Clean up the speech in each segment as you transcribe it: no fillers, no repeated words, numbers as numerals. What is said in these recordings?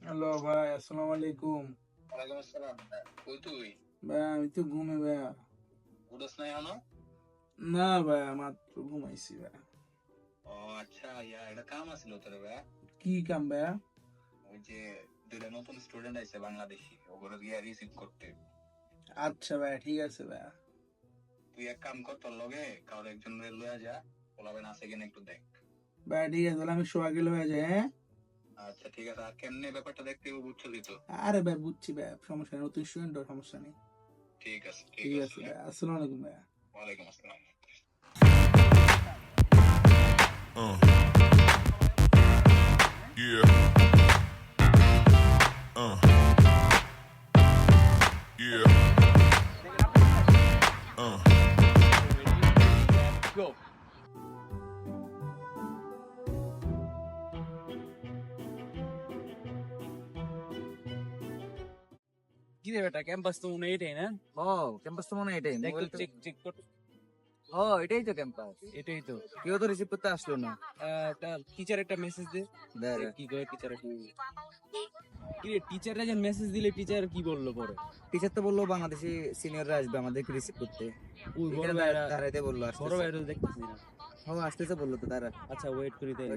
Hello ভাই, আসসালামু আলাইকুম। ওয়ালাইকুম আসসালাম। কই তুই? ভাই আমি তো ঘুমে ভাইয়া। উঠোস নাই এখনো? না ভাইয়া, মাত্র ঘুমাইছি ভাইয়া। ও আচ্ছা, এটা কাম আছিল তোর ভাইয়া। কি কাম ভাইয়া? ওই যে দুইটা নতুন স্টুডেন্ট আইছে বাংলাদেশি, ওগুলো গিয়া রিসিভ করতে। আচ্ছা ভাইয়া, ঠিক আছে ভাইয়া। তুই এক কাম কর, তোর লগে কারো একজন লইয়া যা, পোলাবেন আছে কিনা একটু দেখ। ভাইয়া ঠিক আছে, তাহলে আমি শোয়া গেলে হয়ে যায়, হ্যাঁ? আচ্ছা ঠিক আছে, আর কেমনে ব্যাপারটা দেখতে হবে বুঝছিলি তো? আরে ভাই বুঝছি ভাইয়া, সমস্যা নেই, নতুন স্টুডেন্ট, সমস্যা নেই। ঠিক আছে ঠিক ঠিক আছে আছে ভাইয়া, আসসালামু আলাইকুম ভাইয়া। ওয়ালাইকুম আসসালাম। Uh, yeah. Yeah. Go. কি রে বেটা, ক্যাম্পাস তো মনে হয় এটাই না? ক্যাম্পাস তো মনে হয় এটাই। দেখ মোবাইল তো চেক চেক কর। এটাই তো ক্যাম্পাস। এটাই তো। কেউ তো রিসিভ করতে আসলো না। একটা টিচার একটা মেসেজ দে। দেখ, কি করে টিচার কি রে, টিচাররা যে মেসেজ দিলে টিচার কি বললো পরে? টিচার তো বললো বাংলাদেশি সিনিয়ররা আসবে আমাদেরকে রিসিভ করতে। ওই বড় এখানে ভাইরা, দাঁড়াইতে বললো, বড় ভাইরা তো দেখতেছি না। আসতেছে বললো তো তারা। আচ্ছা ওয়েট করি তাই।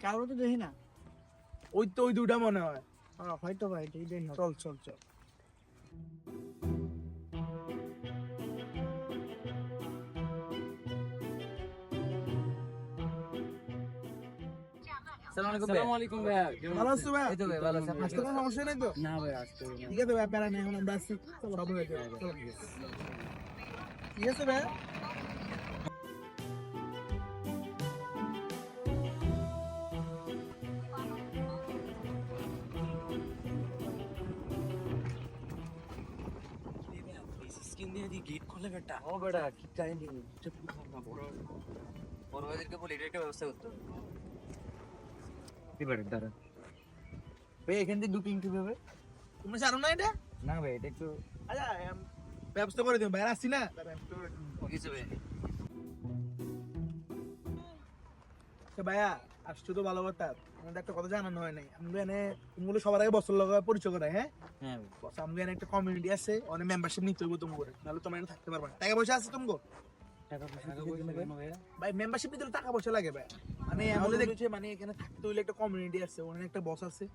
কারো তো দেখি না। ওই তো ওই দুটা মনে হয়। হয়তো ভাই, চল চল চল। আসসালামু আলাইকুম ভাইয়া। ভালো আছো ভাইয়া? এই তো ভাই, ভালো আছে। আসতে কোনো সমস্যা নেই তো? না ভাই আসতে হবে না। ঠিক আছে ভাইয়া, প্যারা নেই, এখন আমরা আসছি। চলো সব হয়ে যাবে, চলো। ঠিক আছে ভাইয়া। স্ক্রিন দিয়ে দি গেট খোলে বেটা। ও বেটা, কি কাহিনী? বড় ভাইদেরকে বলি এটা একটা ব্যবস্থা করতে হবে। কি বেটা দাঁড়া। ভাই এখান থেকে বুকিং কিভাবে? তোমরা জানো না এটা? না ভাই, এটা একটু আচ্ছা, ব্যবস্থা করে দিও, বাইরে আসছি না। কিছু ভাই। ভাইয়া আসছো তো ভালো কথা, আমাদের একটা কথা জানানো হয় নাই। আমি এনে তুমি সবার আগে বছর লগা পরিচয় করাই, হ্যাঁ? হ্যাঁ বস, আমাদের এনে একটা কমিউনিটি আছে, অনেক মেম্বারশিপ নিতে হইব তোমার, নাহলে তোমার এনে থাকতে পারবে না। টাকা পয়সা আছে তুমি? টাকা পয়সা ভাই মেম্বারশিপ নিতে হলে টাকা পয়সা লাগে ভাই। মানে আমাদের দেখছে, মানে এখানে থাকতে হইলে একটা কমিউনিটি আছে, ওখানে একটা বস আছে,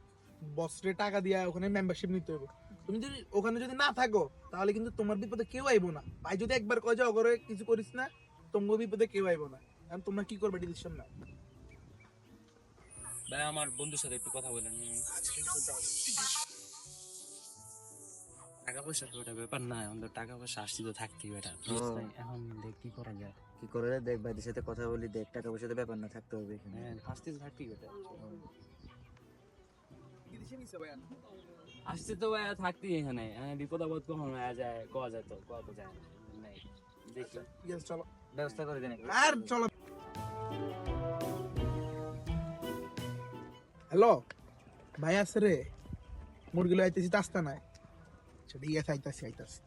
বসরে টাকা দিয়া ওখানে মেম্বারশিপ নিতে হইব। তুমি যদি ওখানে যদি না থাকো, তাহলে কিন্তু তোমার বিপদে কেউ আইবো না। ভাই যদি একবার কয় যে অগরে কিছু করিস না, তোমার বিপদে কেউ আইবো না। এখন তোমরা কি করবে ডিসিশন না। ভাই আমার বন্ধুর সাথে একটু কথা বলেন। টাকা পয়সা তো একটা ব্যাপার না, আমাদের টাকা পয়সা আসছি তো থাকতেই বেটা। এখন দেখ কি করা যায়। কি করে রে, দেখ ভাইদের সাথে কথা বলি, দেখ টাকা পয়সা তো ব্যাপার না, থাকতে হবে এখানে। হ্যাঁ আসতে তো থাকতেই বেটা। আসতে তো ভাই থাকতেই এখানে। বিপদ আপদ কখন হয়ে যায় কোয়া যায়, তো কোয়া তো যায় না। দেখি ঠিক আছে, চলো ব্যবস্থা করে দেন। আর চলো। হ্যালো ভাই, আছে রে? মুরগিলো আইতেছি, তাস্তা নাই। আচ্ছা ঠিক আছে, আইতাছি আইতাছি।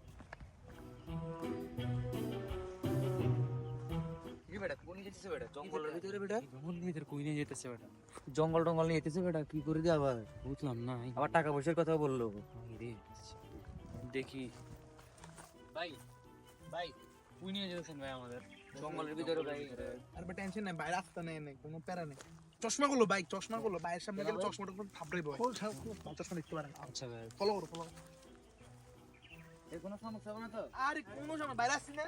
কি বেটা, কোন যেতেছে বেটা? জঙ্গলের ভিতরে বেটা? জঙ্গল নিয়ে কই নিয়ে যেতেছে বেটা? জঙ্গল টঙ্গল নিয়ে যেতেছে বেটা, কি করে দিয়ে আবার? বুঝলাম না। আবার টাকা পয়সার কথা বললো। দেখি ভাই, ভাই কই নিয়ে যেতেছেন ভাই আমাদের? জঙ্গলের ভিতরে ভাই। আর ভাই টেনশন নাই, ভাই রাস্তা নেই, কোনো প্যারা নেই। চশমা গুলো বাইক, চশমা গুলো বাইরের সামনে গেলে চশমাটা কোনো থাপড়াইবো। চশমা দেখতে পারেন। আচ্ছা ভাই ফলো করো, ফলো করো। এর কোনো সমস্যা হবে না তো? আরে কোনো সময় বাইরে আসছি না।